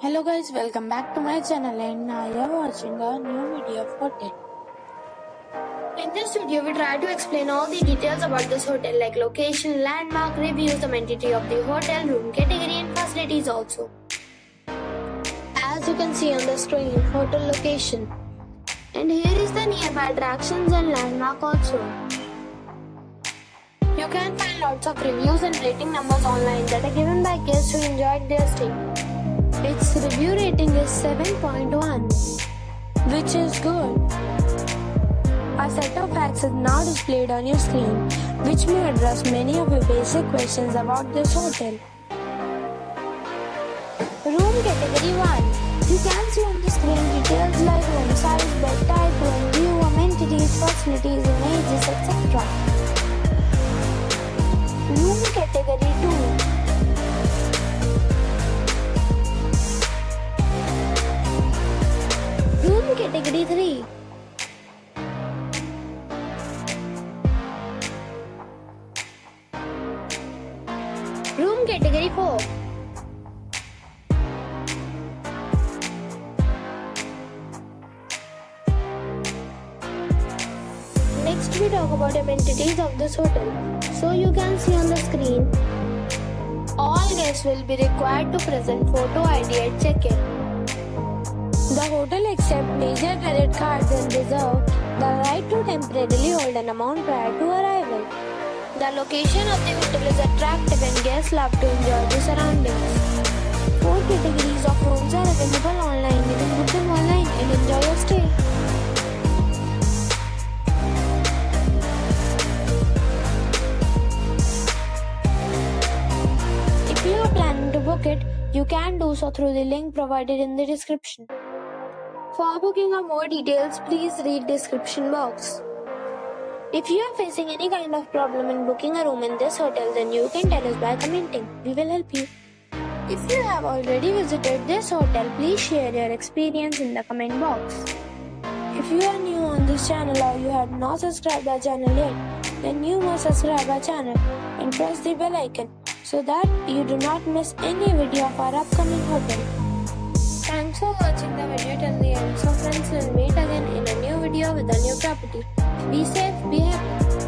Hello guys, welcome back to my channel and now you are watching a new video of hotel. In this video, we try to explain all the details about this hotel like location, landmark, reviews, amenity of the hotel, room category and facilities also. As you can see on the screen, hotel location. And here is the nearby attractions and landmark also. You can find lots of reviews and rating numbers online that are given by guests who enjoyed their stay. Its review rating is 7.1, Which is good. A set of facts is now displayed on your screen, which may address many of your basic questions about this hotel. room category 1. You can see on the screen details like room size, bed type, room view, amenities, facilities, images, etc. Room category 2. Room category 3. Room category 4. Next we talk about amenities of this hotel. So you can see on the screen, all guests will be required to present photo ID at check-in. The hotel accepts major credit cards and reserve the right to temporarily hold an amount prior to arrival. The location of the hotel is attractive and guests love to enjoy the surroundings. 4 categories of rooms are available online. You can book them online and enjoy your stay. If you are planning to book it, you can do so through the link provided in the description. For booking or more details, please read description box. If you are facing any kind of problem in booking a room in this hotel, then you can tell us by commenting. We will help you. If you have already visited this hotel, please share your experience in the comment box. If you are new on this channel or you have not subscribed our channel yet, then you must subscribe our channel and press the bell icon so that you do not miss any video of our upcoming hotel. Thanks for watching the video till the end. So friends, will meet again in a new video with a new property. Be safe, be happy.